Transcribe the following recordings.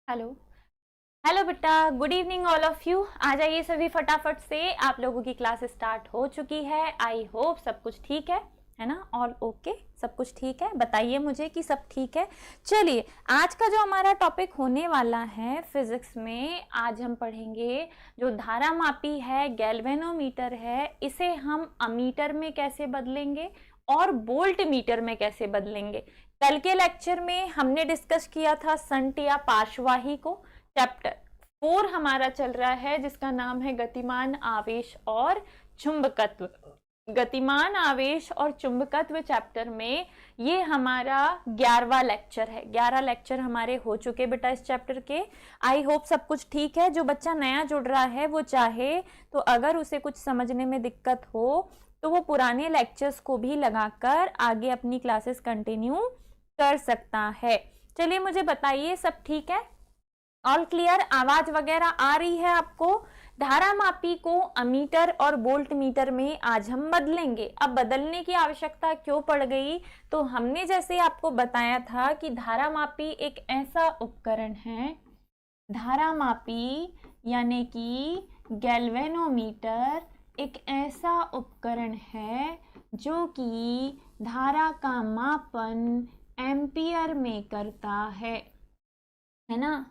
Hello. Hello बेटा, good evening all of you. आ जाइए सभी फटाफट से, आप लोगों की क्लास स्टार्ट हो चुकी है। आई होप सब कुछ ठीक है ना? ऑल ओके, सब कुछ ठीक है? बताइए मुझे कि सब ठीक है। चलिए, आज का जो हमारा टॉपिक होने वाला है फिजिक्स में, आज हम पढ़ेंगे जो धारा मापी है, गैल्वेनोमीटर है, इसे हम अमीटर में कैसे बदलेंगे और वोल्ट मीटर में कैसे बदलेंगे। कल के लेक्चर में हमने डिस्कस किया था संट या पार्श्ववाही को। चैप्टर 4 हमारा चल रहा है जिसका नाम है गतिमान आवेश और चुंबकत्व। गतिमान आवेश और चुंबकत्व चैप्टर में ये हमारा 11वां लेक्चर है। 11 लेक्चर हमारे हो चुके बेटा इस चैप्टर के। आई होप सब कुछ ठीक है। जो बच्चा नया जुड़ रहा है वो चाहे तो अगर उसे कुछ समझने में दिक्कत हो तो वो पुराने लेक्चर्स को भी लगाकर आगे अपनी क्लासेस कंटिन्यू कर सकता है। चलिए मुझे बताइए, सब ठीक है? All clear? आवाज वगैरह आ रही है आपको? धारा मापी को अमीटर और वोल्ट मीटर में आज हम बदलेंगे। अब बदलने की आवश्यकता क्यों पड़ गई? तो हमने जैसे आपको बताया था कि धारा मापी एक ऐसा उपकरण है, धारा मापी यानी कि गैल्वेनोमीटर एक ऐसा उपकरण है जो कि धारा का मापन एम्पियर में करता है ना?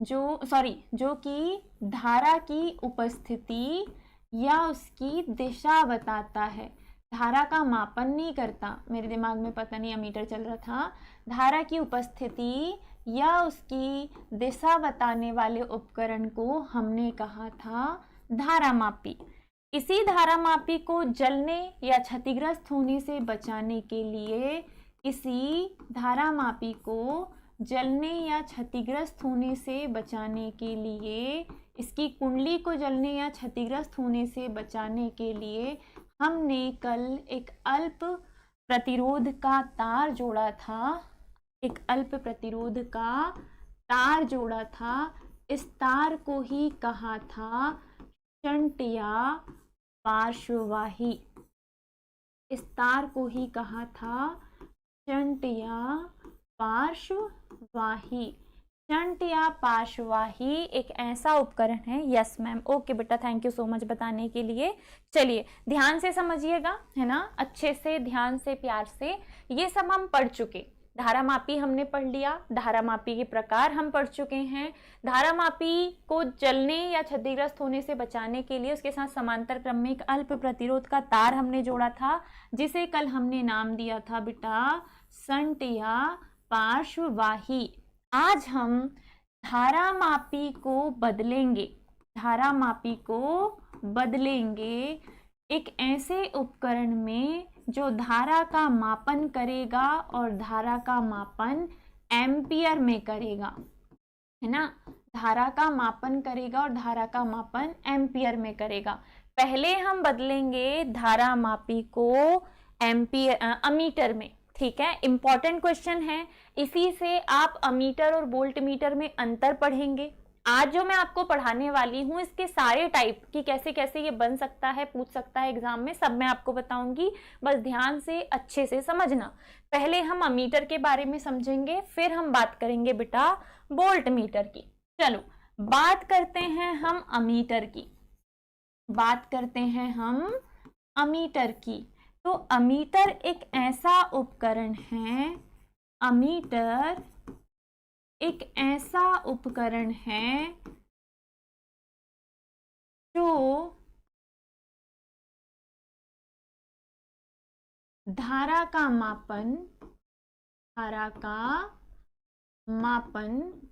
जो कि धारा की उपस्थिति या उसकी दिशा बताता है। धारा का मापन नहीं करता। मेरे दिमाग में पता नहीं अमीटर चल रहा था। धारा की उपस्थिति या उसकी दिशा बताने वाले उपकरण को हमने कहा था धारा मापी। इसी धारा मापी को जलने या क्षतिग्रस्त होने से बचाने के लिए, इसी धारा मापी को जलने या क्षतिग्रस्त होने से बचाने के लिए, इसकी कुंडली को जलने या क्षतिग्रस्त होने से बचाने के लिए हमने कल एक अल्प प्रतिरोध का तार जोड़ा था। एक अल्प प्रतिरोध का तार जोड़ा था। इस तार को ही कहा था शंट या पार्श्ववाही। इस तार को ही कहा था शंट या पार्श्ववाही। शंट या पार्श्ववाही एक ऐसा उपकरण है। यस मैम, ओके बेटा, थैंक यू सो मच बताने के लिए। चलिए ध्यान से समझिएगा, है ना? अच्छे से, ध्यान से, प्यार से। ये सब हम पढ़ चुके। धारा मापी हमने पढ़ लिया, धारा मापी के प्रकार हम पढ़ चुके हैं। धारा मापी को जलने या क्षतिग्रस्त होने से बचाने के लिए उसके साथ समांतर क्रम में एक अल्प प्रतिरोध का तार हमने जोड़ा था, जिसे कल हमने नाम दिया था बेटा संट या पार्श्ववाही। आज हम धारा मापी को बदलेंगे। धारा मापी को बदलेंगे एक ऐसे उपकरण में जो धारा का मापन करेगा और धारा का मापन एम्पियर में करेगा, है ना? धारा का मापन करेगा और धारा का मापन एम्पियर में करेगा। पहले हम बदलेंगे धारा मापी को अमीटर में। ठीक है, इंपॉर्टेंट क्वेश्चन है। इसी से आप अमीटर और वोल्ट मीटर में अंतर पढ़ेंगे। आज जो मैं आपको पढ़ाने वाली हूँ इसके सारे टाइप की कैसे कैसे ये बन सकता है, पूछ सकता है एग्जाम में, सब मैं आपको बताऊंगी। बस ध्यान से अच्छे से समझना। पहले हम अमीटर के बारे में समझेंगे, फिर हम बात करेंगे बेटा वोल्ट मीटर की। चलो बात करते हैं हम अमीटर की। बात करते हैं हम अमीटर की। तो अमीटर एक ऐसा उपकरण है, अमीटर एक ऐसा उपकरण है जो धारा का मापन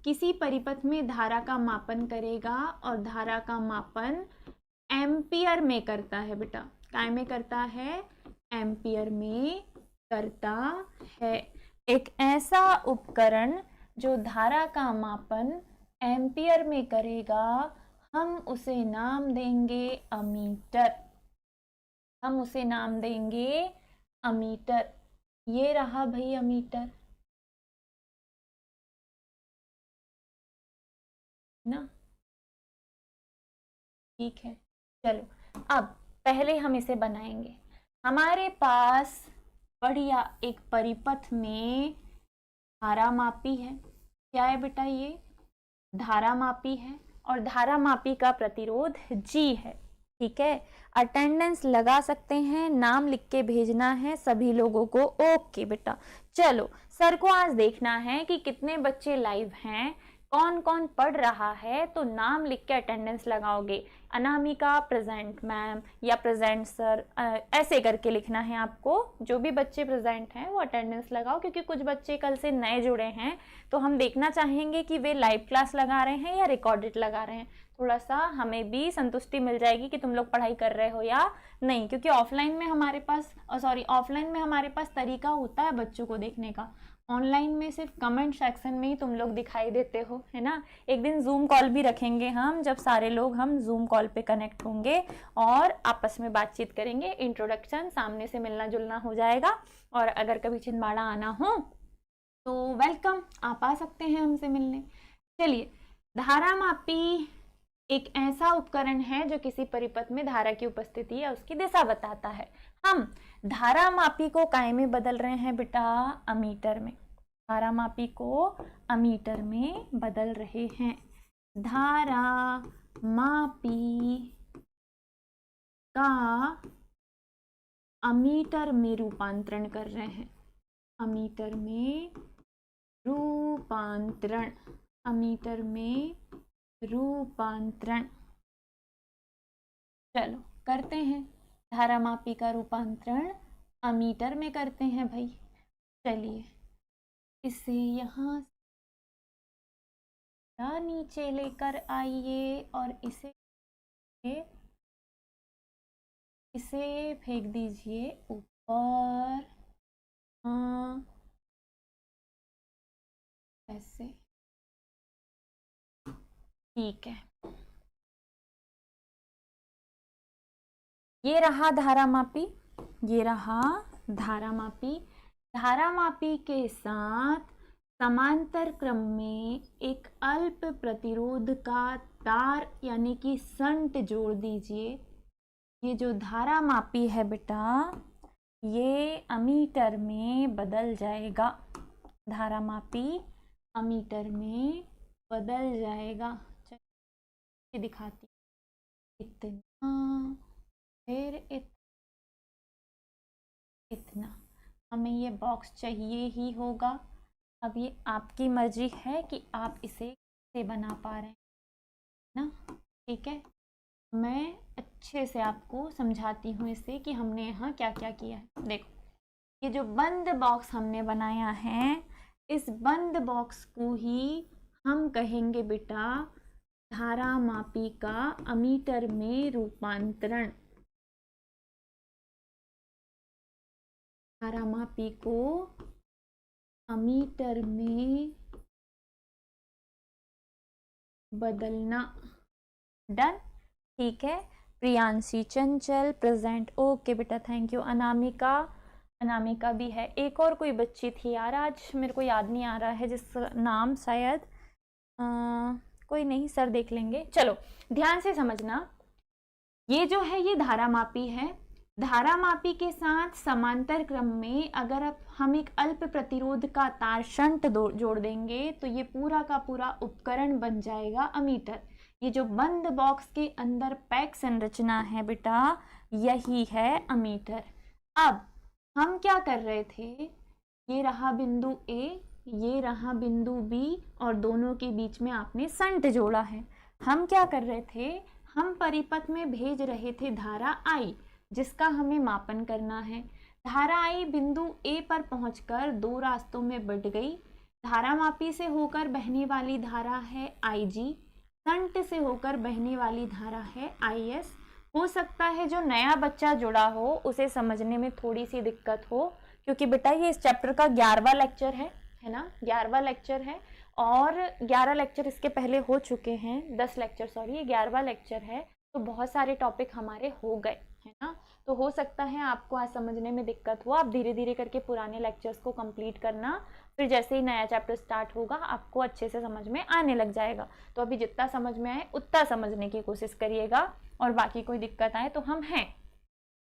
किसी परिपथ में धारा का मापन करेगा और धारा का मापन एम्पियर में करता है बेटा। काय में करता है? एम्पियर में करता है। एक ऐसा उपकरण जो धारा का मापन एम्पियर में करेगा, हम उसे नाम देंगे अमीटर। हम उसे नाम देंगे अमीटर। ये रहा भाई अमीटर ना, ठीक है। चलो अब पहले हम इसे बनाएंगे। हमारे पास बढ़िया एक परिपथ में धारा मापी है। क्या है बेटा? ये धारा मापी है और धारा मापी का प्रतिरोध G है। ठीक है, अटेंडेंस लगा सकते हैं, नाम लिख के भेजना है सभी लोगों को। ओके बेटा, चलो सर को आज देखना है कि कितने बच्चे लाइव हैं, कौन कौन पढ़ रहा है, तो नाम लिख के अटेंडेंस लगाओगे। अनामिका प्रेजेंट मैम या प्रेजेंट सर, ऐसे करके लिखना है आपको। जो भी बच्चे प्रेजेंट हैं वो अटेंडेंस लगाओ, क्योंकि कुछ बच्चे कल से नए जुड़े हैं तो हम देखना चाहेंगे कि वे लाइव क्लास लगा रहे हैं या रिकॉर्डेड लगा रहे हैं। थोड़ा सा हमें भी संतुष्टि मिल जाएगी कि तुम लोग पढ़ाई कर रहे हो या नहीं, क्योंकि ऑफलाइन में हमारे पास तरीका होता है बच्चों को देखने का। ऑनलाइन में सिर्फ कमेंट सेक्शन में ही तुम लोग दिखाई देते हो, है ना। एक दिन जूम कॉल भी रखेंगे हम, जब सारे लोग हम जूम कॉल पे कनेक्ट होंगे और आपस में बातचीत करेंगे, इंट्रोडक्शन, सामने से मिलना जुलना हो जाएगा। और अगर कभी छिंदवाड़ा आना हो तो वेलकम, आप आ सकते हैं हमसे मिलने। चलिए, धारा मापी एक ऐसा उपकरण है जो किसी परिपथ में धारा की उपस्थिति या उसकी दिशा बताता है। हम धारा मापी को काय में बदल रहे हैं बेटा? अमीटर में। धारा मापी को अमीटर में बदल रहे हैं। धारा मापी का अमीटर में रूपांतरण कर रहे हैं। अमीटर में रूपांतरण, अमीटर में रूपांतरण। चलो करते हैं, धारा मापी का रूपांतरण अमीटर में करते हैं भाई। चलिए, इसे यहाँ नीचे लेकर आइए और इसे फेंक दीजिए ऊपर, ऐसे। ठीक है, ये रहा धारा मापी, ये रहा धारा मापी। धारा मापी के साथ समांतर क्रम में एक अल्प प्रतिरोध का तार यानी कि संट जोड़ दीजिए। ये जो धारा मापी है बेटा, ये अमीटर में बदल जाएगा। धारा मापी अमीटर में बदल जाएगा। चलिए दिखाती, इतना, फिर इतना। हमें ये बॉक्स चाहिए ही होगा। अब ये आपकी मर्जी है कि आप इसे कैसे बना पा रहे हैं ना। ठीक है, मैं अच्छे से आपको समझाती हूँ इसे कि हमने यहाँ क्या क्या किया है। देखो, ये जो बंद बॉक्स हमने बनाया है, इस बंद बॉक्स को ही हम कहेंगे बेटा धारा मापी का अमीटर में रूपांतरण। धारा मापी को अमीटर में बदलना। डन, ठीक है। प्रियांशी चंचल प्रेजेंट, ओके बेटा, थैंक यू। अनामिका, अनामिका भी है। एक और कोई बच्ची थी यार, आज मेरे को याद नहीं आ रहा है जिस नाम, शायद कोई नहीं, सर देख लेंगे। चलो ध्यान से समझना, ये जो है ये धारा मापी है। धारा मापी के साथ समांतर क्रम में अगर हम एक अल्प प्रतिरोध का तार शंट जोड़ देंगे तो ये पूरा का पूरा उपकरण बन जाएगा अमीटर। ये जो बंद बॉक्स के अंदर पैक संरचना है बेटा, यही है अमीटर। अब हम क्या कर रहे थे, ये रहा बिंदु A, ये रहा बिंदु B और दोनों के बीच में आपने संट जोड़ा है। हम क्या कर रहे थे, हम परिपथ में भेज रहे थे धारा I, जिसका हमें मापन करना है। धारा I बिंदु A पर पहुंचकर दो रास्तों में बढ़ गई। धारा मापी से होकर बहने वाली धारा है IG, संट से होकर बहने वाली धारा है IS। हो सकता है जो नया बच्चा जुड़ा हो उसे समझने में थोड़ी सी दिक्कत हो, क्योंकि बेटा ये इस चैप्टर का 11वां लेक्चर है ना, 11वां लेक्चर है और 11 लेक्चर इसके पहले हो चुके हैं, 10 लेक्चर सॉरी, ये 11वां लेक्चर है। तो बहुत सारे टॉपिक हमारे हो गए, है ना। तो हो सकता है आपको आज समझने में दिक्कत हो। आप धीरे धीरे करके पुराने लेक्चर्स को कंप्लीट करना, फिर जैसे ही नया चैप्टर स्टार्ट होगा आपको अच्छे से समझ में आने लग जाएगा। तो अभी जितना समझ में आए उतना समझने की कोशिश करिएगा, और बाकी कोई दिक्कत आए तो हम हैं।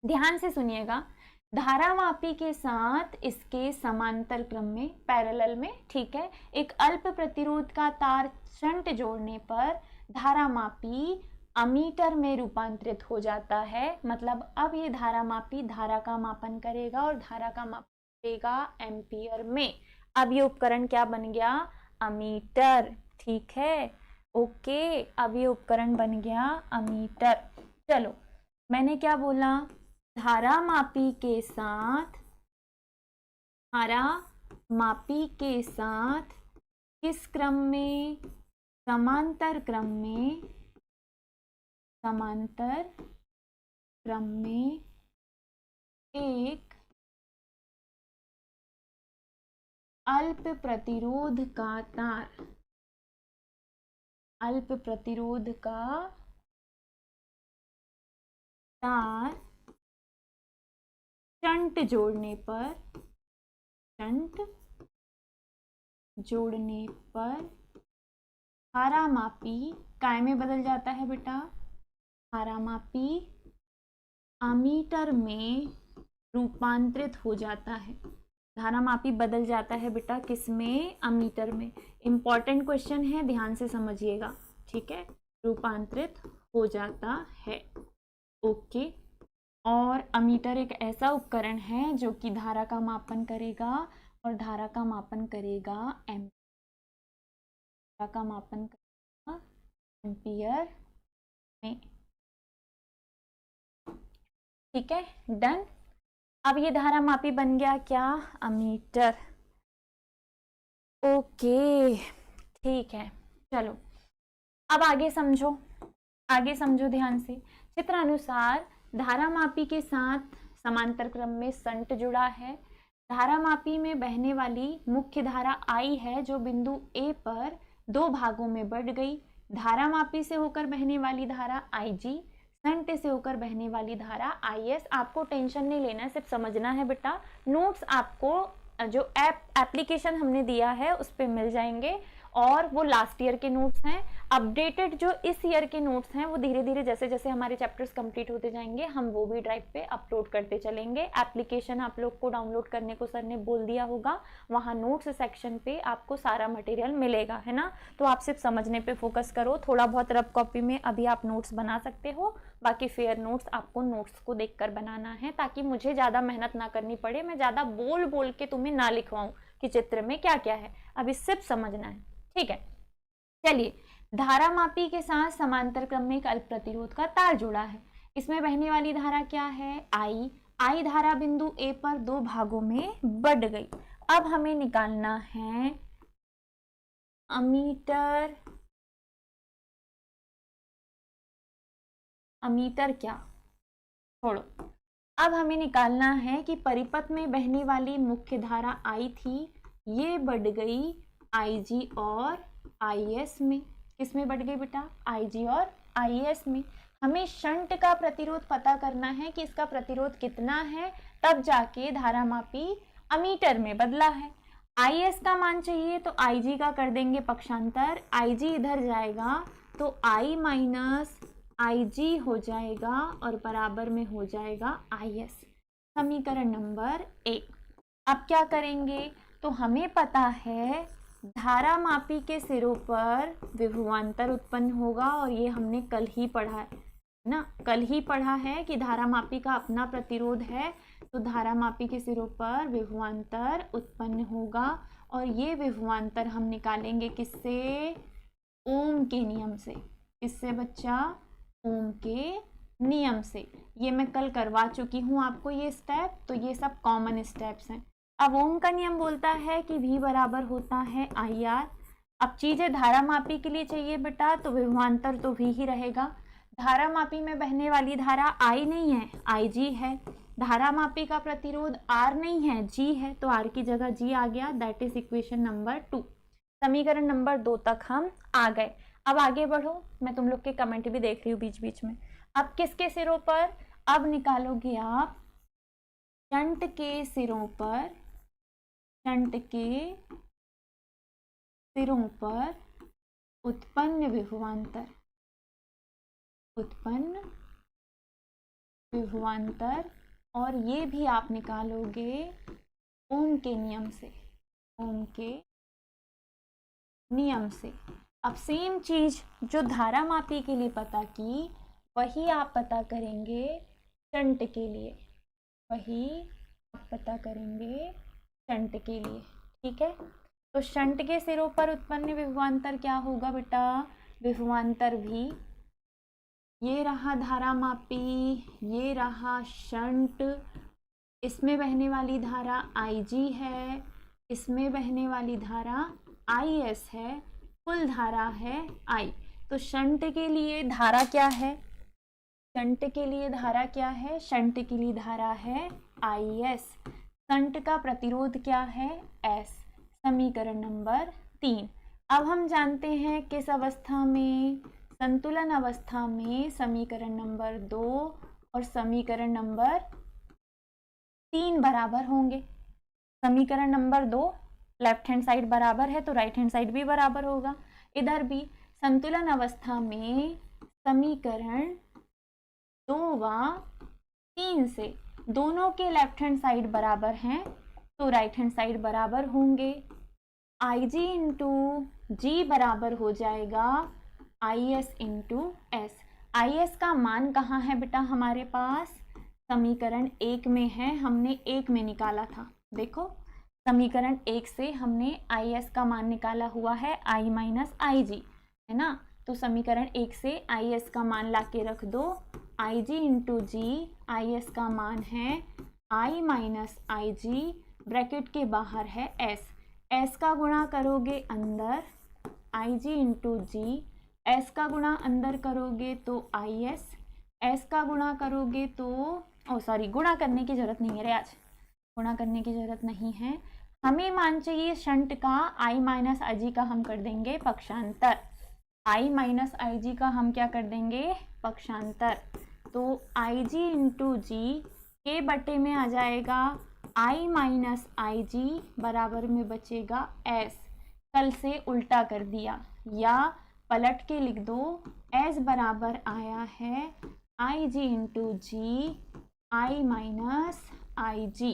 ध्यान से सुनिएगा, धारामापी के साथ इसके समांतर क्रम में, पैरेलल में, ठीक है, एक अल्प प्रतिरोध का तार शंट जोड़ने पर धारामापी अमीटर में रूपांतरित हो जाता है। मतलब अब ये धारामापी धारा का मापन करेगा और धारा का मापन करेगा एम्पियर में। अब ये उपकरण क्या बन गया? अमीटर, ठीक है, ओके, अब ये उपकरण बन गया अमीटर। चलो, मैंने क्या बोला? धारामापी के साथ, धारामापी के साथ किस क्रम में? समांतर क्रम में, समांतर क्रम में एक अल्प प्रतिरोध का तार, अल्प प्रतिरोध का तार शंट जोड़ने पर, शंट जोड़ने पर धारामापी काय में बदल जाता है बेटा? धारामापी अमीटर में रूपांतरित हो जाता है। धारामापी बदल जाता है बेटा किस में? अमीटर में। इंपॉर्टेंट क्वेश्चन है, ध्यान से समझिएगा, ठीक है, रूपांतरित हो जाता है, ओके। और अमीटर एक ऐसा उपकरण है जो कि धारा का मापन करेगा और धारा का मापन करेगा धारा का मापन करेगा एम्पियर में, ठीक है, डन। अब ये धारामापी बन गया क्या? अमीटर, ओके, ठीक है। चलो अब आगे समझो, आगे समझो ध्यान से। चित्र अनुसार धारामापी के साथ समांतर क्रम में संट जुड़ा है। धारामापी में बहने वाली मुख्य धारा I है जो बिंदु A पर दो भागों में बढ़ गई। धारामापी से होकर बहने वाली धारा IG, संट से होकर बहने वाली धारा IS। आपको टेंशन नहीं लेना, सिर्फ समझना है बेटा। नोट्स आपको जो एप्लीकेशन हमने दिया है उस पर मिल जाएंगे और वो लास्ट ईयर के नोट्स हैं। अपडेटेड जो इस ईयर के नोट्स हैं वो धीरे धीरे जैसे जैसे हमारे चैप्टर्स कंप्लीट होते जाएंगे हम वो भी ड्राइव पे अपलोड करते चलेंगे। एप्लीकेशन आप लोग को डाउनलोड करने को सर ने बोल दिया होगा, वहाँ नोट्स सेक्शन पे आपको सारा मटेरियल मिलेगा, है ना। तो आप सिर्फ समझने पे फोकस करो। थोड़ा बहुत रफ कॉपी में अभी आप नोट्स बना सकते हो, बाकी फेयर नोट्स आपको नोट्स को देखकर बनाना है ताकि मुझे ज़्यादा मेहनत ना करनी पड़े, मैं ज़्यादा बोल बोल के तुम्हें ना लिखवाऊँ कि चित्र में क्या क्या है। अभी सिर्फ समझना है, ठीक है। चलिए, धारामापी के साथ समांतर क्रम में एक अल्प प्रतिरोध का तार जुड़ा है। इसमें बहने वाली धारा क्या है? I धारा बिंदु A पर दो भागों में बढ़ गई। अब हमें निकालना है अमीटर, अमीटर क्या, छोड़ो। अब हमें निकालना है कि परिपथ में बहने वाली मुख्य धारा I थी, ये बढ़ गई IG और IS में। किस में बढ़ गई बेटा? IG और IS में। हमें शंट का प्रतिरोध पता करना है कि इसका प्रतिरोध कितना है, तब जाके धारामापी अमीटर में बदला है। IS का मान चाहिए तो IG का कर देंगे पक्षांतर, IG इधर जाएगा तो I माइनस IG हो जाएगा और बराबर में हो जाएगा IS। समीकरण नंबर 1। अब क्या करेंगे? तो हमें पता है धारामापी के सिरों पर विभवांतर उत्पन्न होगा और ये हमने कल ही पढ़ा है ना, कल ही पढ़ा है कि धारामापी का अपना प्रतिरोध है तो धारामापी के सिरों पर विभवांतर उत्पन्न होगा और ये विभवांतर हम निकालेंगे किससे? ओम के नियम से। किससे बच्चा? ओम के नियम से। ये मैं कल करवा चुकी हूँ आपको ये स्टेप, तो ये सब कॉमन स्टेप्स हैं। अब ओम का नियम बोलता है कि V बराबर होता है IR। अब चीज़ें धारामापी के लिए चाहिए बेटा तो विभवांतर तो V ही रहेगा। धारामापी में बहने वाली धारा I नहीं है, IG है। धारामापी का प्रतिरोध R नहीं है, G है, तो R की जगह G आ गया। That is equation number 2। समीकरण नंबर 2 तक हम आ गए। अब आगे बढ़ो, मैं तुम लोग के कमेंट भी देख रही हूँ बीच बीच में। अब किसके सिरों पर? अब निकालोगे आप शंट के सिरों पर, शंट के सिरों पर उत्पन्न विभवांतर, उत्पन्न विभवांतर और ये भी आप निकालोगे ओम के नियम से, ओम के नियम से। अब सेम चीज जो धारा मापी के लिए पता की, वही आप पता करेंगे शंट के लिए, वही आप पता करेंगे शंट के लिए। ठीक है, तो शंट के सिरों पर उत्पन्न विभवांतर क्या होगा बेटा? विभवांतर भी, ये रहा धारा मापी, ये रहा शंट, इसमें बहने वाली धारा IG है, इसमें बहने वाली धारा IS है, कुल धारा है I। तो शंट के लिए धारा क्या है? शंट के लिए धारा क्या है? शंट के लिए धारा है IS। शंट का प्रतिरोध क्या है? S। समीकरण नंबर 3। अब हम जानते हैं किस अवस्था में? संतुलन अवस्था में समीकरण नंबर 2 और समीकरण नंबर 3 बराबर होंगे। समीकरण नंबर 2 लेफ्ट हैंड साइड बराबर है तो राइट हैंड साइड भी बराबर होगा। इधर भी संतुलन अवस्था में समीकरण 2 व 3 से दोनों के लेफ्ट हैंड साइड बराबर हैं तो राइट हैंड साइड बराबर होंगे। IG इंटू जी बराबर हो जाएगा IS इंटू S। IS का मान कहाँ है बेटा हमारे पास? समीकरण 1 में है, हमने 1 में निकाला था। देखो समीकरण 1 से हमने IS का मान निकाला हुआ है I माइनस IG, है ना? तो समीकरण 1 से IS का मान ला के रख दो। IG इंटू जी, IS का मान है I माइनस IG, ब्रैकेट के बाहर है S। S का गुणा करोगे अंदर IG इंटू जी, S का गुणा अंदर करोगे तो IS, S का गुणा करोगे तो गुणा करने की जरूरत नहीं है रे, आज गुणा करने की जरूरत नहीं है। हमें मान चाहिए शंट का, I माइनस IG का हम कर देंगे पक्षांतर, I माइनस IG का हम क्या कर देंगे? पक्षांतर। तो IG इंटू जी के बटे में आ जाएगा I माइनस IG बराबर में बचेगा S। कल से उल्टा कर दिया या पलट के लिख दो, S बराबर आया है IG into G, I minus IG।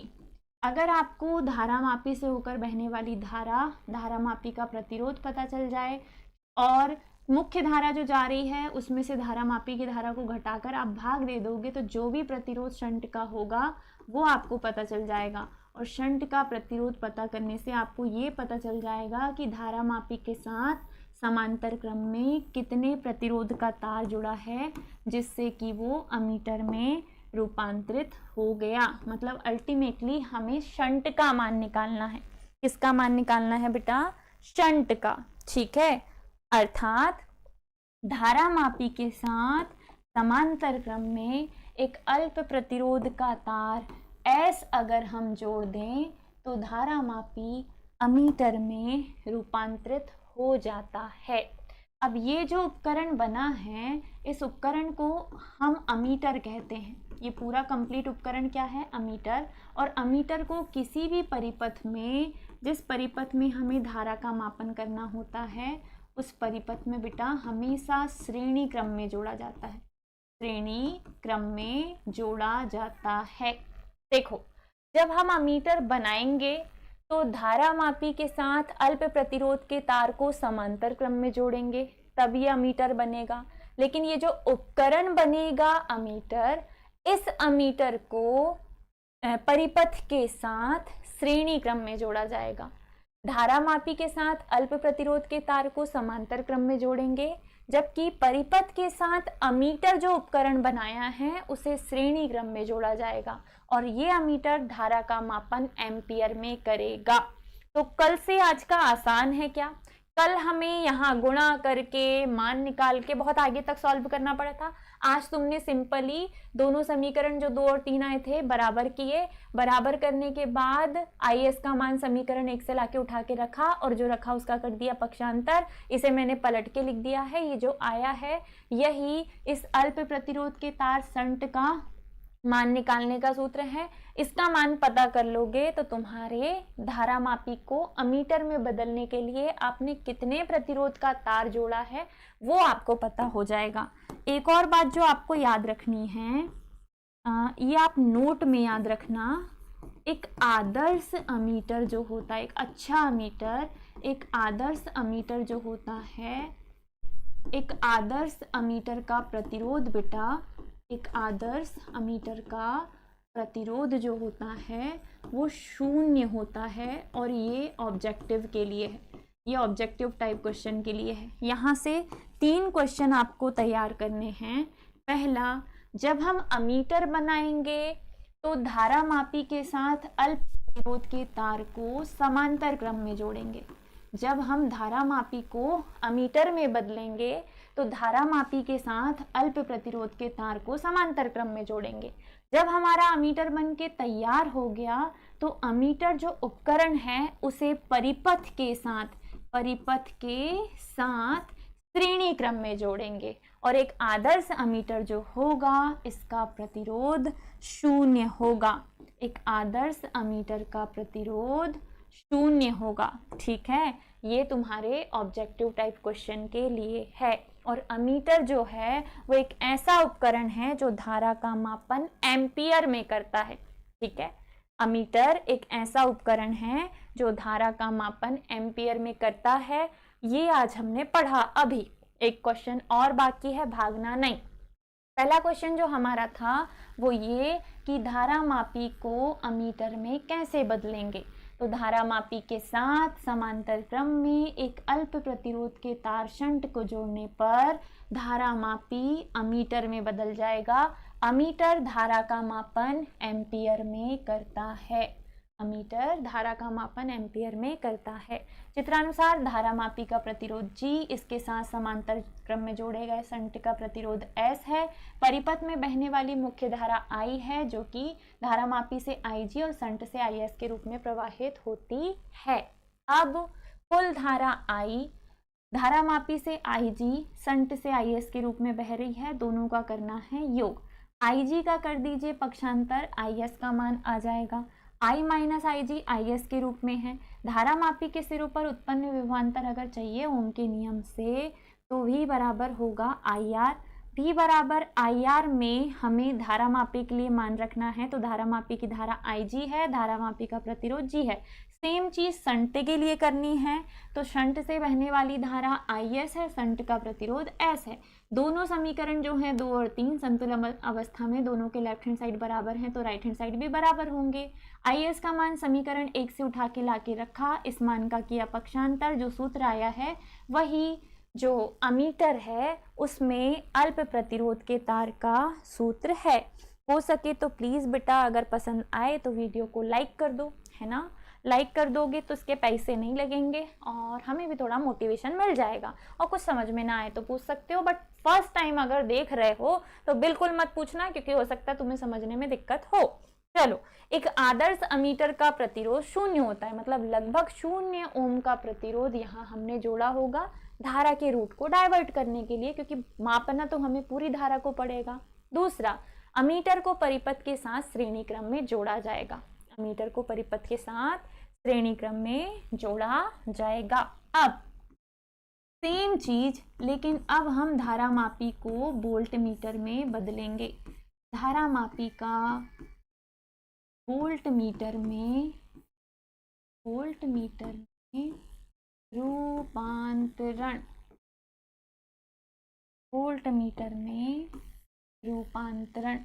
अगर आपको धारा मापी से होकर बहने वाली धारा मापी का प्रतिरोध पता चल जाए और मुख्य धारा जो जा रही है उसमें से धारा मापी की धारा को घटाकर आप भाग दे दोगे तो जो भी प्रतिरोध शंट का होगा वो आपको पता चल जाएगा। और शंट का प्रतिरोध पता करने से आपको ये पता चल जाएगा कि धारा मापी के साथ समांतर क्रम में कितने प्रतिरोध का तार जुड़ा है, जिससे कि वो अमीटर में रूपांतरित हो गया। मतलब अल्टीमेटली हमें शंट का मान निकालना है। किसका मान निकालना है बेटा? शंट का। ठीक है, अर्थात धारा मापी के साथ समांतर क्रम में एक अल्प प्रतिरोध का तार S अगर हम जोड़ दें तो धारा मापी अमीटर में रूपांतरित हो जाता है। अब ये जो उपकरण बना है, इस उपकरण को हम अमीटर कहते हैं। ये पूरा कंप्लीट उपकरण क्या है? अमीटर। और अमीटर को किसी भी परिपथ में, जिस परिपथ में हमें धारा का मापन करना होता है, उस परिपथ में बेटा हमेशा श्रेणी क्रम में जोड़ा जाता है। श्रेणी क्रम में जोड़ा जाता है। देखो जब हम अमीटर बनाएंगे तो धारा मापी के साथ अल्प प्रतिरोध के तार को समांतर क्रम में जोड़ेंगे तब ये अमीटर बनेगा। लेकिन ये जो उपकरण बनेगा अमीटर, इस अमीटर को परिपथ के साथ श्रेणी क्रम में जोड़ा जाएगा। धारा मापी के साथ अल्प प्रतिरोध के तार को समांतर क्रम में जोड़ेंगे, जबकि परिपथ के साथ अमीटर जो उपकरण बनाया है उसे श्रेणी क्रम में जोड़ा जाएगा और ये अमीटर धारा का मापन एम्पियर में करेगा। तो कल से आज का आसान है क्या? कल हमें यहाँ गुणा करके मान निकाल के बहुत आगे तक सॉल्व करना पड़ा था। आज तुमने सिंपली दोनों समीकरण जो 2 और 3 आए थे बराबर किए। बराबर करने के बाद IS का मान समीकरण 1 से लाके उठा के रखा और जो रखा उसका कर दिया पक्षांतर। इसे मैंने पलट के लिख दिया है। ये जो आया है यही इस अल्प प्रतिरोध के तार शंट का मान निकालने का सूत्र है। इसका मान पता कर लोगे तो तुम्हारे धारा मापी को अमीटर में बदलने के लिए आपने कितने प्रतिरोध का तार जोड़ा है वो आपको पता हो जाएगा। एक और बात जो आपको याद रखनी है, ये आप नोट में याद रखना, एक आदर्श अमीटर जो होता है, एक अच्छा अमीटर, एक आदर्श अमीटर जो होता है, एक आदर्श अमीटर का प्रतिरोध बेटा, एक आदर्श अमीटर का प्रतिरोध जो होता है वो 0 होता है। और ये ऑब्जेक्टिव के लिए है, ये ऑब्जेक्टिव टाइप क्वेश्चन के लिए है। यहाँ से 3 क्वेश्चन आपको तैयार करने हैं। पहला, जब हम अमीटर बनाएंगे तो धारा मापी के साथ अल्प प्रतिरोध के तार को समांतर क्रम में जोड़ेंगे। जब हम धारा मापी को अमीटर में बदलेंगे तो धारा मापी के साथ अल्प प्रतिरोध के तार को समांतर क्रम में जोड़ेंगे। जब हमारा अमीटर बन के तैयार हो गया तो अमीटर जो उपकरण है उसे परिपथ के साथ श्रेणी क्रम में जोड़ेंगे। और एक आदर्श अमीटर जो होगा इसका प्रतिरोध 0 होगा। एक आदर्श अमीटर का प्रतिरोध 0 होगा। ठीक है, ये तुम्हारे ऑब्जेक्टिव टाइप क्वेश्चन के लिए है। और अमीटर जो है वो एक ऐसा उपकरण है जो धारा का मापन एम्पियर में करता है। ठीक है, अमीटर एक ऐसा उपकरण है जो धारा का मापन एम्पियर में करता है। ये आज हमने पढ़ा। अभी एक क्वेश्चन और बाकी है, भागना नहीं। पहला क्वेश्चन जो हमारा था वो ये कि धारा मापी को अमीटर में कैसे बदलेंगे। तो धारा मापी के साथ समांतर क्रम में एक अल्प प्रतिरोध के तार शंट को जोड़ने पर धारा मापी अमीटर में बदल जाएगा। अमीटर धारा का मापन एम्पियर में करता है। अमीटर धारा का मापन एम्पियर में करता है। चित्रानुसार धारा मापी का प्रतिरोध G, इसके साथ समांतर क्रम में जोड़े गए शंट का प्रतिरोध S है। परिपथ में बहने वाली मुख्य धारा I है जो कि धारा मापी से IG और शंट से IS के रूप में प्रवाहित होती है। अब कुल धारा I धारा मापी से IG, शंट से IS के रूप में बह रही है, दोनों का करना है योग। IG का कर दीजिए पक्षांतर, IS का मान आ जाएगा। I माइनस IG IS के रूप में है। धारा मापी के सिरों पर उत्पन्न विभवांतर अगर चाहिए ओम के नियम से तो V बराबर होगा IR। V बराबर IR में हमें धारा मापी के लिए मान रखना है। तो धारा मापी की धारा IG है, धारा मापी का प्रतिरोध G है। सेम चीज शंट के लिए करनी है। तो शंट से बहने वाली धारा IS है, शंट का प्रतिरोध S है। दोनों समीकरण जो हैं 2 और 3 संतुलन अवस्था में दोनों के लेफ्ट हैंड साइड बराबर हैं तो राइट हैंड साइड भी बराबर होंगे। IS का मान समीकरण 1 से उठा के लाके रखा, इस मान का किया पक्षांतर, जो सूत्र आया है वही जो अमीटर है उसमें अल्प प्रतिरोध के तार का सूत्र है। हो सके तो प्लीज़ बेटा अगर पसंद आए तो वीडियो को लाइक कर दो, है ना। लाइक कर दोगे तो इसके पैसे नहीं लगेंगे और हमें भी थोड़ा मोटिवेशन मिल जाएगा। और कुछ समझ में ना आए तो पूछ सकते हो, बट फर्स्ट टाइम अगर देख रहे हो तो बिल्कुल मत पूछना क्योंकि हो सकता है तुम्हें समझने में दिक्कत हो। चलो, एक आदर्श अमीटर का प्रतिरोध 0 होता है, मतलब लगभग 0 ओम का प्रतिरोध यहाँ हमने जोड़ा होगा धारा के रूट को डाइवर्ट करने के लिए, क्योंकि मापना तो हमें पूरी धारा को पड़ेगा। दूसरा, अमीटर को परिपथ के साथ श्रेणी क्रम में जोड़ा जाएगा। अमीटर को परिपथ के साथ श्रेणी क्रम में जोड़ा जाएगा। अब सेम चीज, लेकिन अब हम धारा मापी को वोल्ट मीटर में बदलेंगे। धारा मापी का वोल्ट मीटर में रूपांतरण, वोल्ट मीटर में रूपांतरण।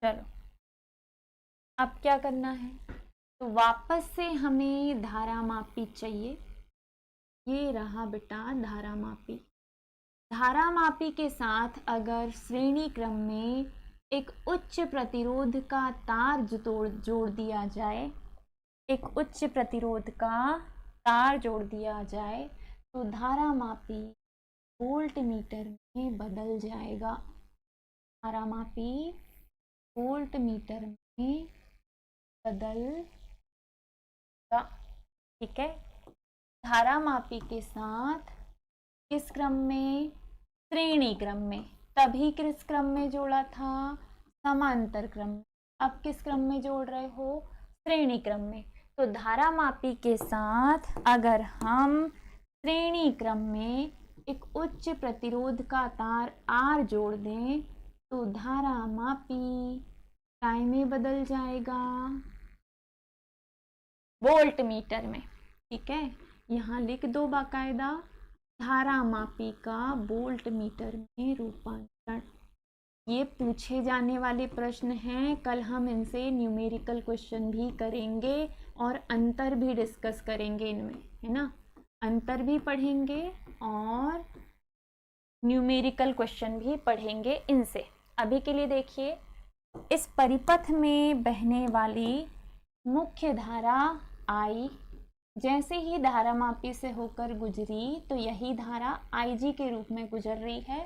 चलो, अब क्या करना है, तो वापस से हमें धारा मापी चाहिए। ये रहा बेटा धारा मापी। धारा मापी के साथ अगर श्रेणी क्रम में एक उच्च प्रतिरोध का तार जोड़ दिया जाए, एक उच्च प्रतिरोध का तार जोड़ दिया जाए तो धारा मापी वोल्ट मीटर में बदल जाएगा। धारा मापी वोल्ट मीटर में बदल, ठीक है। धारा मापी के साथ किस क्रम में, श्रेणी क्रम में। तभी किस क्रम में जोड़ा था, समांतर क्रम में। अब किस क्रम में जोड़ रहे हो? श्रेणी क्रम में। तो धारामापी के साथ अगर हम श्रेणी क्रम में एक उच्च प्रतिरोध का तार R जोड़ दें तो धारामापी काय में बदल जाएगा? वोल्ट मीटर में। ठीक है, यहाँ लिख दो बाकायदा, धारामापी का वोल्ट मीटर में रूपांतरण। ये पूछे जाने वाले प्रश्न हैं, कल हम इनसे न्यूमेरिकल क्वेश्चन भी करेंगे और अंतर भी डिस्कस करेंगे इनमें, है ना। अंतर भी पढ़ेंगे और न्यूमेरिकल क्वेश्चन भी पढ़ेंगे इनसे। अभी के लिए देखिए, इस परिपथ में बहने वाली मुख्य धारा I जैसे ही धारामापी से होकर गुजरी तो यही धारा IG के रूप में गुजर रही है।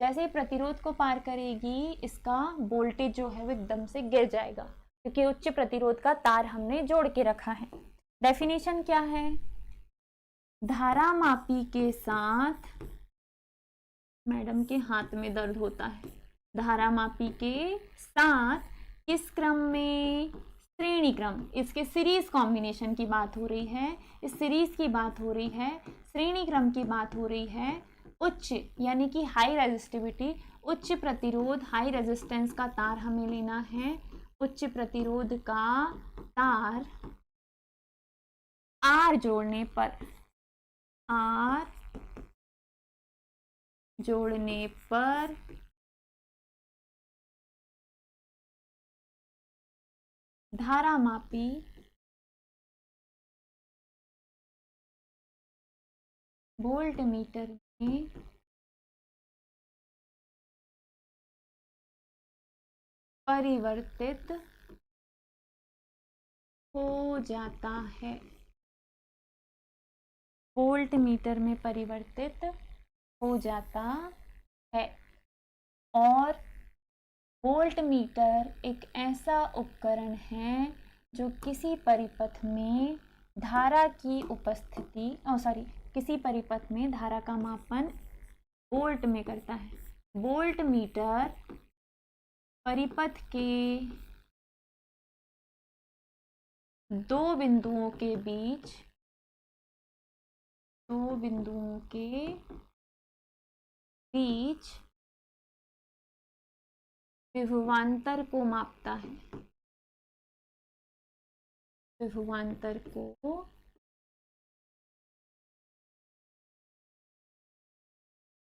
जैसे ही प्रतिरोध को पार करेगी इसका वोल्टेज जो है वो एकदम से गिर जाएगा, क्योंकि उच्च प्रतिरोध का तार हमने जोड़ के रखा है। डेफिनेशन क्या है? धारामापी के साथ, मैडम के हाथ में दर्द होता है, धारामापी के साथ किस क्रम में? श्रेणी क्रम। इसके सीरीज कॉम्बिनेशन की बात हो रही है, इस सीरीज की बात हो रही है, श्रेणी क्रम की बात हो रही है। उच्च यानी कि हाई रेजिस्टिविटी, उच्च प्रतिरोध, हाई रेजिस्टेंस का तार हमें लेना है। उच्च प्रतिरोध का तार R जोड़ने पर, R जोड़ने पर धारामापी वोल्ट मीटर में परिवर्तित हो जाता है। वोल्ट मीटर में परिवर्तित हो जाता है। और वोल्ट मीटर एक ऐसा उपकरण है जो किसी परिपथ में धारा की उपस्थिति, किसी परिपथ में धारा का मापन वोल्ट में करता है। वोल्ट मीटर परिपथ के दो बिंदुओं के बीच विभवांतर को मापता है। विभवांतर को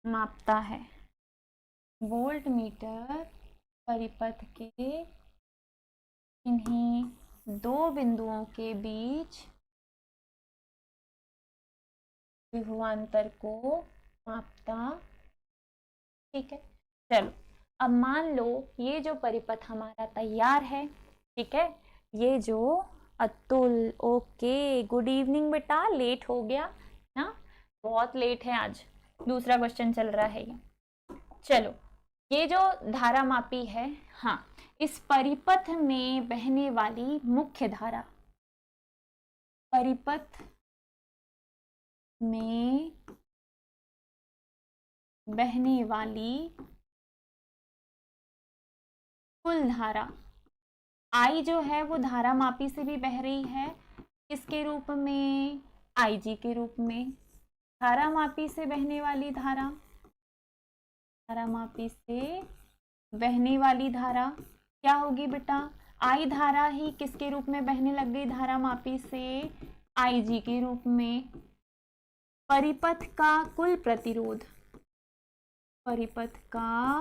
मापता है। वोल्ट मीटर परिपथ के इन्हीं दो बिंदुओं के बीच विभवांतर को मापता। ठीक है, चलो अब मान लो ये जो परिपथ हमारा तैयार है, ठीक है, ये जो अतुल, ओके, गुड इवनिंग बेटा, लेट हो गया ना, बहुत लेट है आज, दूसरा क्वेश्चन चल रहा है ये। चलो, ये जो धारामापी है, हाँ, इस परिपथ में बहने वाली मुख्य धारा, परिपथ में बहने वाली कुल धारा I जो है वो धारामापी से भी बह रही है, किसके रूप में? IG के रूप में। धारामापी से बहने वाली धारा, धारामापी से बहने वाली धारा क्या होगी बेटा? I धारा ही किसके रूप में बहने लग गई धारामापी से? IG के रूप में। परिपथ का कुल प्रतिरोध, परिपथ का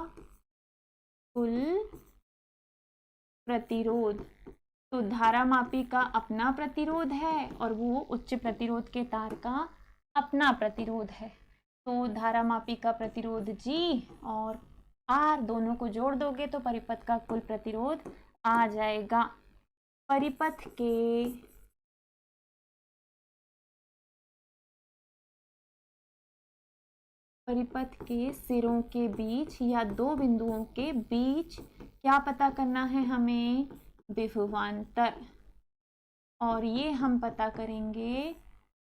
कुल प्रतिरोध, तो धारामापी का अपना प्रतिरोध है और वो उच्च प्रतिरोध के तार का अपना प्रतिरोध है। तो धारामापी का प्रतिरोध G और R दोनों को जोड़ दोगे तो परिपथ का कुल प्रतिरोध आ जाएगा। परिपथ के सिरों के बीच या दो बिंदुओं के बीच क्या पता करना है हमें? विभवांतर। और ये हम पता करेंगे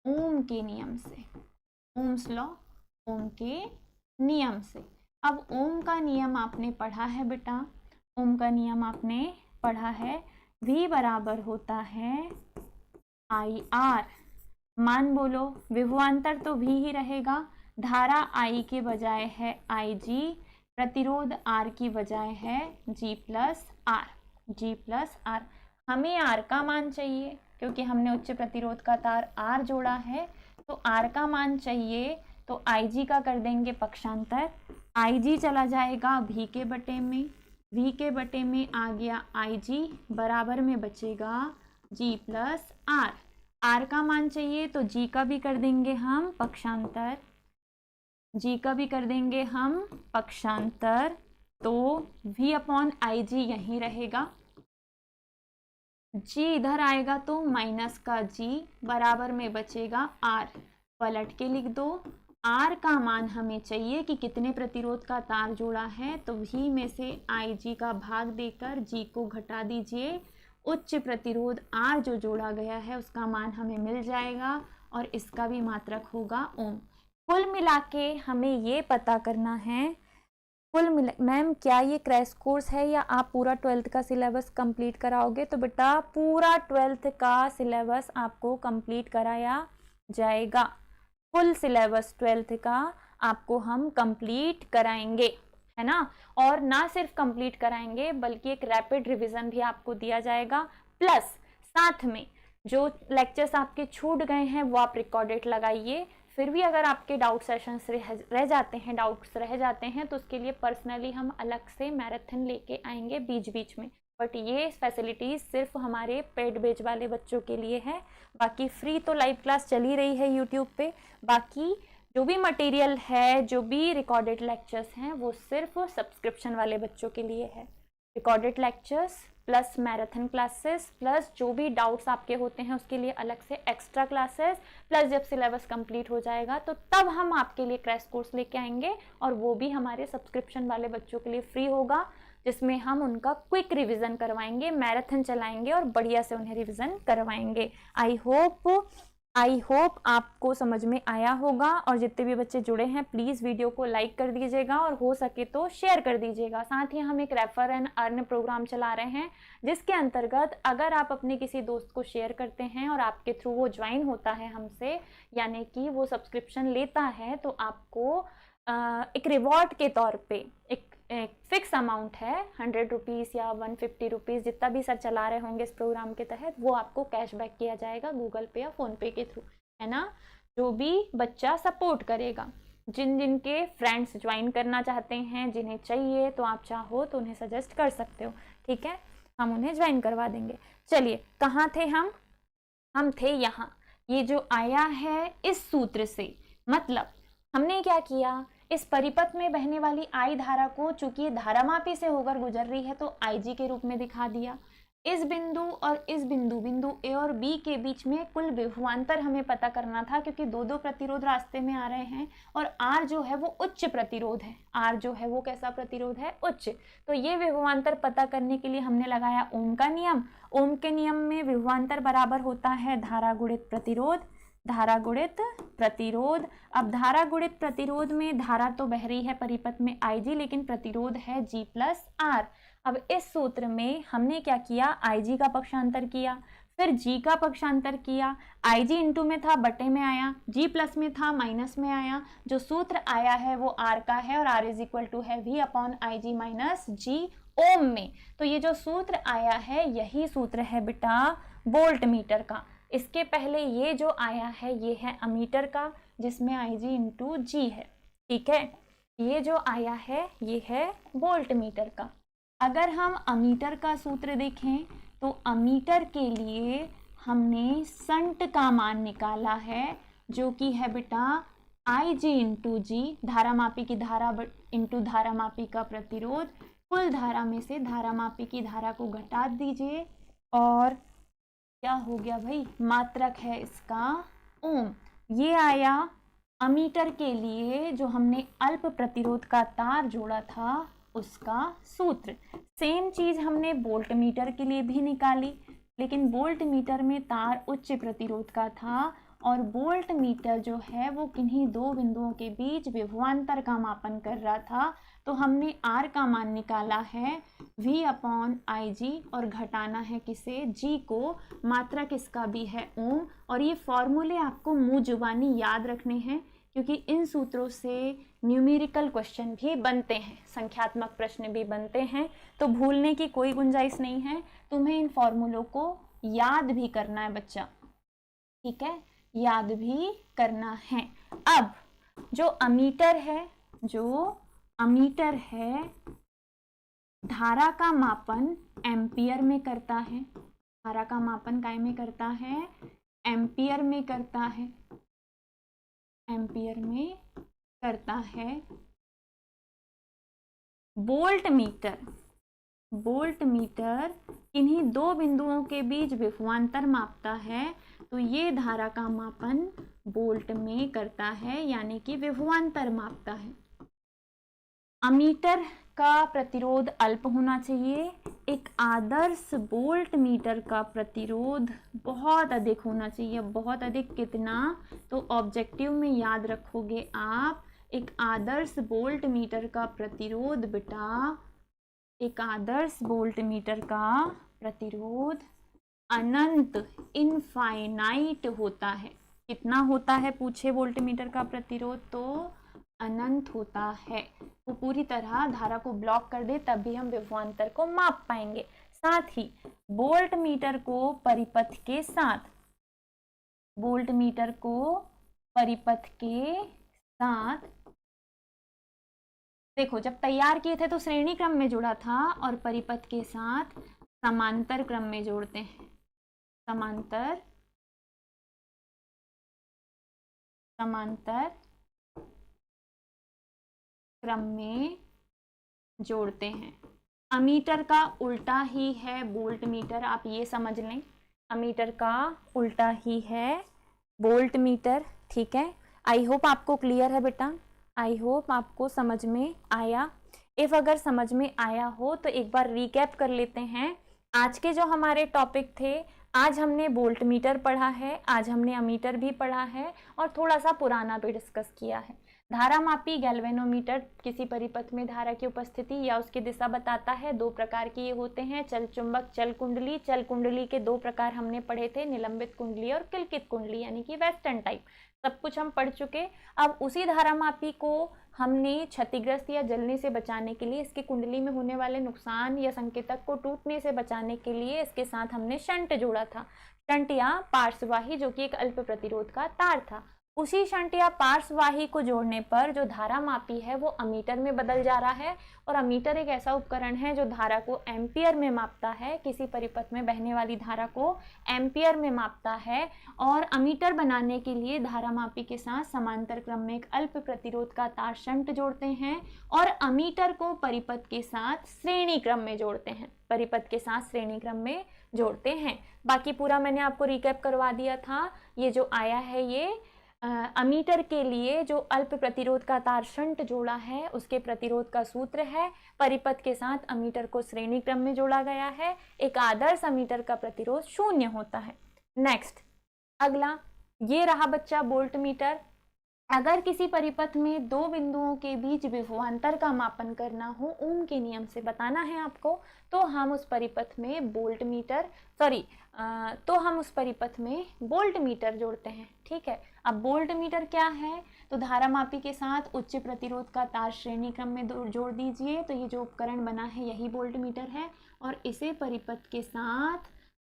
ओम के नियम से, ओम्स लॉ, ओम के नियम से। अब ओम का नियम आपने पढ़ा है बेटा, ओम का नियम आपने पढ़ा है। V बराबर होता है IR। मान बोलो, विभवांतर तो V ही रहेगा, धारा I के बजाय है IG, प्रतिरोध R की बजाय है G प्लस R। हमें R का मान चाहिए क्योंकि हमने उच्च प्रतिरोध का तार R जोड़ा है, तो R का मान चाहिए, तो IG का कर देंगे पक्षांतर। IG चला जाएगा V के बटे में, V के बटे में आ गया IG, बराबर में बचेगा G प्लस R का मान चाहिए तो G का भी कर देंगे हम पक्षांतर, तो V अपॉन IG यहीं रहेगा, G इधर आएगा तो माइनस का G, बराबर में बचेगा R। पलट के लिख दो, R का मान हमें चाहिए कि कितने प्रतिरोध का तार जोड़ा है, तो V में से IG का भाग देकर G को घटा दीजिए, उच्च प्रतिरोध R जो जोड़ा गया है उसका मान हमें मिल जाएगा और इसका भी मात्रक होगा ओम। कुल मिला के हमें ये पता करना है, मैम क्या ये क्रैश कोर्स है या आप पूरा 12th का सिलेबस कंप्लीट कराओगे? तो बेटा पूरा 12th का सिलेबस आपको कंप्लीट कराया जाएगा, फुल सिलेबस 12th का आपको हम कंप्लीट कराएंगे, है ना। और ना सिर्फ कंप्लीट कराएंगे बल्कि एक रैपिड रिवीजन भी आपको दिया जाएगा, प्लस साथ में जो लेक्चर्स आपके छूट गए हैं वो आप रिकॉर्डेड लगाइए। फिर भी अगर आपके डाउट सेशंस रह जाते हैं तो उसके लिए पर्सनली हम अलग से मैराथन लेके आएंगे बीच बीच में, बट ये फैसिलिटीज़ सिर्फ हमारे पेड बैच वाले बच्चों के लिए है। बाकी फ्री तो लाइव क्लास चल ही रही है यूट्यूब पे, बाकी जो भी मटेरियल है, जो भी रिकॉर्डेड लेक्चर्स हैं, वो सिर्फ सब्सक्रिप्शन वाले बच्चों के लिए है। Recorded lectures plus marathon classes plus जो भी डाउट्स आपके होते हैं उसके लिए अलग से एक्स्ट्रा क्लासेस, प्लस जब सिलेबस कंप्लीट हो जाएगा तो तब हम आपके लिए क्रैश कोर्स लेके आएंगे, और वो भी हमारे सब्सक्रिप्शन वाले बच्चों के लिए फ्री होगा, जिसमें हम उनका क्विक रिवीजन करवाएंगे, मैराथन चलाएंगे और बढ़िया से उन्हें रिवीजन करवाएंगे। आई होप आपको समझ में आया होगा, और जितने भी बच्चे जुड़े हैं प्लीज़ वीडियो को लाइक कर दीजिएगा और हो सके तो शेयर कर दीजिएगा। साथ ही हम एक रेफर एंड अर्न प्रोग्राम चला रहे हैं, जिसके अंतर्गत अगर आप अपने किसी दोस्त को शेयर करते हैं और आपके थ्रू वो ज्वाइन होता है हमसे, यानी कि वो सब्सक्रिप्शन लेता है, तो आपको एक रिवॉर्ड के तौर पे एक फिक्स अमाउंट है 100 रुपीज़ या 150 रुपीज़, जितना भी सर चला रहे होंगे इस प्रोग्राम के तहत, वो आपको कैशबैक किया जाएगा गूगल पे या फ़ोन पे के थ्रू, है ना। जो भी बच्चा सपोर्ट करेगा, जिनके फ्रेंड्स ज्वाइन करना चाहते हैं, जिन्हें चाहिए, तो आप चाहो तो उन्हें सजेस्ट कर सकते हो, ठीक है, हम उन्हें ज्वाइन करवा देंगे। चलिए कहाँ थे हम थे यहाँ। ये जो आया है इस सूत्र से, मतलब हमने क्या किया, इस परिपथ में बहने वाली आई धारा को चूंकि धारामापी से होकर गुजर रही है तो IG के रूप में दिखा दिया। इस बिंदु और इस बिंदु A और B के बीच में कुल विभवांतर हमें पता करना था, क्योंकि दो प्रतिरोध रास्ते में आ रहे हैं और R जो है वो उच्च प्रतिरोध है, R जो है वो कैसा प्रतिरोध है, उच्च। तो ये विभवांतर पता करने के लिए हमने लगाया ओम का नियम। ओम के नियम में विभवांतर बराबर होता है धारा गुणित प्रतिरोध, धारा गुणित प्रतिरोध। अब धारा गुणित प्रतिरोध में धारा तो बह रही है परिपथ में IG, लेकिन प्रतिरोध है G प्लस R। अब इस सूत्र में हमने क्या किया, IG का पक्षांतर किया, फिर G का पक्षांतर किया, IG इंटू में था बटे में आया, G प्लस में था माइनस में आया, जो सूत्र आया है वो R का है और R इज इक्वल टू है V upon IG minus G ओम में। तो ये जो सूत्र आया है यही सूत्र है बेटा वोल्ट मीटर का। इसके पहले ये जो आया है ये है अमीटर का, जिसमें IG इंटू G है, ठीक है। ये जो आया है ये है वोल्ट मीटर का। अगर हम अमीटर का सूत्र देखें तो अमीटर के लिए हमने संट का मान निकाला है, जो कि है बेटा IG इंटू G, धारामापी की धारा इंटू धारामापी का प्रतिरोध। कुल धारा में से धारामापी की धारा को घटा दीजिए और क्या हो गया भाई, मात्रक है इसका ओम। ये आया अमीटर के लिए जो हमने अल्प प्रतिरोध का तार जोड़ा था उसका सूत्र। सेम चीज हमने वोल्ट मीटर के लिए भी निकाली, लेकिन वोल्ट मीटर में तार उच्च प्रतिरोध का था और वोल्ट मीटर जो है वो किन्हीं दो बिंदुओं के बीच विभवांतर का मापन कर रहा था। तो हमने R का मान निकाला है V/IG और घटाना है किसे, G को। मात्रा किसका भी है ओम। और ये फॉर्मूले आपको मुँह जुबानी याद रखने हैं, क्योंकि इन सूत्रों से न्यूमेरिकल क्वेश्चन भी बनते हैं, संख्यात्मक प्रश्न भी बनते हैं, तो भूलने की कोई गुंजाइश नहीं है। तुम्हें इन फॉर्मूलों को याद भी करना है बच्चा, ठीक है, याद भी करना है। अब जो अमीटर है धारा का मापन एम्पियर में करता है। धारा का मापन काय में करता है, एम्पियर में करता है, एम्पियर में करता है। वोल्ट मीटर इन्हीं दो बिंदुओं के बीच विभवांतर मापता है, तो ये धारा का मापन वोल्ट में करता है, यानी कि विभवांतर मापता है। अमीटर का प्रतिरोध अल्प होना चाहिए। एक आदर्श वोल्ट मीटर का प्रतिरोध बहुत अधिक होना चाहिए। बहुत अधिक कितना, तो ऑब्जेक्टिव में याद रखोगे आप, एक आदर्श वोल्ट मीटर का प्रतिरोध बेटा, एक आदर्श वोल्ट मीटर का प्रतिरोध अनंत इनफाइनाइट होता है। कितना होता है पूछे वोल्ट मीटर का प्रतिरोध, तो अनंत होता है। वो पूरी तरह धारा को ब्लॉक कर दे तब भी हम विभवांतर को माप पाएंगे। साथ ही वोल्ट मीटर को परिपथ के साथ, वोल्ट मीटर को परिपथ के साथ, देखो जब तैयार किए थे तो श्रेणी क्रम में जुड़ा था, और परिपथ के साथ समांतर क्रम में जोड़ते हैं। समांतर क्रम में जोड़ते हैं। अमीटर का उल्टा ही है वोल्ट मीटर, आप ये समझ लें, अमीटर का उल्टा ही है वोल्ट मीटर, ठीक है। आई होप आपको क्लियर है बेटा, आई होप आपको समझ में आया। इफ अगर समझ में आया हो तो एक बार रिकैप कर लेते हैं। आज के जो हमारे टॉपिक थे, आज हमने वोल्ट मीटर पढ़ा है, आज हमने अमीटर भी पढ़ा है, और थोड़ा सा पुराना भी डिस्कस किया है। धारामापी गैल्वेनोमीटर किसी परिपथ में धारा की उपस्थिति या उसकी दिशा बताता है। दो प्रकार की ये होते हैं, चल चुंबक, चल कुंडली। चल कुंडली के दो प्रकार हमने पढ़े थे, निलंबित कुंडली और किलकित कुंडली, यानी कि वेस्टर्न टाइप। सब कुछ हम पढ़ चुके। अब उसी धारामापी को हमने क्षतिग्रस्त या जलने से बचाने के लिए, इसकी कुंडली में होने वाले नुकसान या संकेतक को टूटने से बचाने के लिए इसके साथ हमने शंट जोड़ा था। शंट या पार्श्ववाही, जो कि एक अल्प प्रतिरोध का तार था। उसी शंट या पार्श्ववाही को जोड़ने पर जो धारामापी है वो अमीटर में बदल जा रहा है। और अमीटर एक ऐसा उपकरण है जो धारा को एम्पियर में मापता है, किसी परिपथ में बहने वाली धारा को एम्पियर में मापता है। और अमीटर बनाने के लिए धारामापी के साथ समांतर क्रम में एक अल्प प्रतिरोध का तार शंट जोड़ते हैं, और अमीटर को परिपथ के साथ श्रेणी क्रम में जोड़ते हैं, परिपथ के साथ श्रेणी क्रम में जोड़ते हैं। बाकी पूरा मैंने आपको रिकैप करवा दिया था। ये जो आया है ये अमीटर के लिए जो अल्प प्रतिरोध का तार शंट जोड़ा है उसके प्रतिरोध का सूत्र है। परिपथ के साथ अमीटर को श्रेणी क्रम में जोड़ा गया है। एक आदर्श अमीटर का प्रतिरोध 0 होता है। नेक्स्ट अगला ये रहा बच्चा वोल्ट मीटर। अगर किसी परिपथ में दो बिंदुओं के बीच विभवांतर का मापन करना हो, ओम के नियम से बताना है आपको, तो हम उस परिपथ में वोल्ट मीटर जोड़ते हैं, ठीक है। अब वोल्ट मीटर क्या है, तो धारामापी के साथ उच्च प्रतिरोध का तार श्रेणी क्रम में जोड़ दीजिए, तो ये जो उपकरण बना है यही वोल्ट मीटर है, और इसे परिपथ के साथ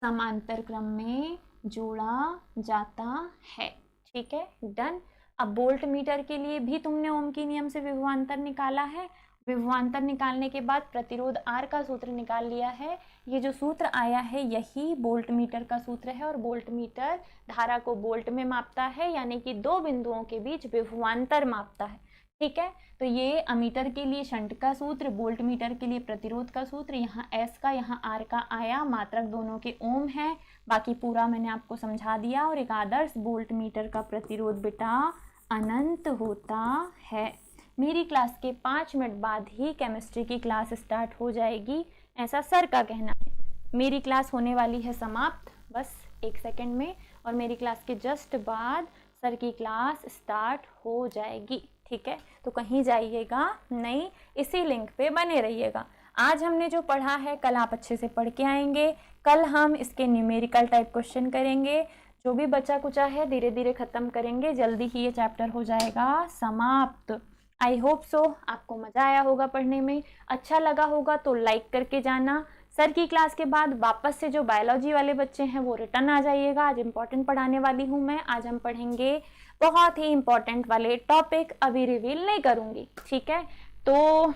समांतर क्रम में जोड़ा जाता है, ठीक है, डन। अब वोल्ट मीटर के लिए भी तुमने ओम के नियम से विभवांतर निकाला है। विभवांतर निकालने के बाद प्रतिरोध R का सूत्र निकाल लिया है। ये जो सूत्र आया है यही वोल्ट मीटर का सूत्र है, और वोल्ट मीटर धारा को वोल्ट में मापता है, यानी कि दो बिंदुओं के बीच विभवांतर मापता है, ठीक है। तो ये अमीटर के लिए शंट का सूत्र, वोल्ट मीटर के लिए प्रतिरोध का सूत्र, यहाँ S का यहाँ R का आया, मात्रक दोनों के ओम है। बाकी पूरा मैंने आपको समझा दिया। और एक आदर्श वोल्ट मीटर का प्रतिरोध बेटा अनंत होता है। मेरी क्लास के 5 मिनट बाद ही केमिस्ट्री की क्लास स्टार्ट हो जाएगी, ऐसा सर का कहना है। मेरी क्लास होने वाली है समाप्त बस 1 सेकंड में। और मेरी क्लास के जस्ट बाद सर की क्लास स्टार्ट हो जाएगी, ठीक है। तो कहीं जाइएगा नहीं, इसी लिंक पे बने रहिएगा। आज हमने जो पढ़ा है कल आप अच्छे से पढ़ के आएंगे। कल हम इसके न्यूमेरिकल टाइप क्वेश्चन करेंगे, जो भी बचा कुचा है धीरे धीरे ख़त्म करेंगे, जल्दी ही ये चैप्टर हो जाएगा समाप्त। आई होप सो आपको मज़ा आया होगा पढ़ने में, अच्छा लगा होगा तो लाइक करके जाना। सर की क्लास के बाद वापस से जो बायोलॉजी वाले बच्चे हैं वो रिटर्न आ जाइएगा। आज इम्पॉर्टेंट पढ़ाने वाली हूँ मैं। आज हम पढ़ेंगे बहुत ही इम्पॉर्टेंट वाले टॉपिक, अभी रिवील नहीं करूँगी, ठीक है। तो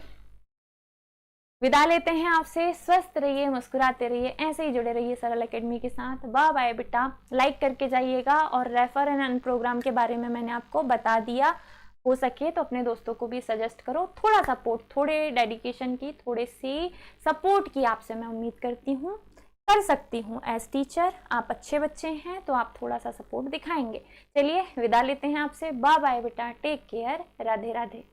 विदा लेते हैं आपसे। स्वस्थ रहिए, मुस्कुराते रहिए, ऐसे ही जुड़े रहिए सरल एकेडमी के साथ। बाय बाय बेटा। लाइक करके जाइएगा और रेफर एंड अर्न प्रोग्राम के बारे में मैंने आपको बता दिया। हो सके तो अपने दोस्तों को भी सजेस्ट करो। थोड़ा सपोर्ट, थोड़े डेडिकेशन की, थोड़े सी सपोर्ट की आपसे मैं उम्मीद करती हूँ, कर सकती हूँ एज टीचर। आप अच्छे बच्चे हैं तो आप थोड़ा सा सपोर्ट दिखाएंगे। चलिए विदा लेते हैं आपसे। बाय बाय बेटा, टेक केयर, राधे राधे।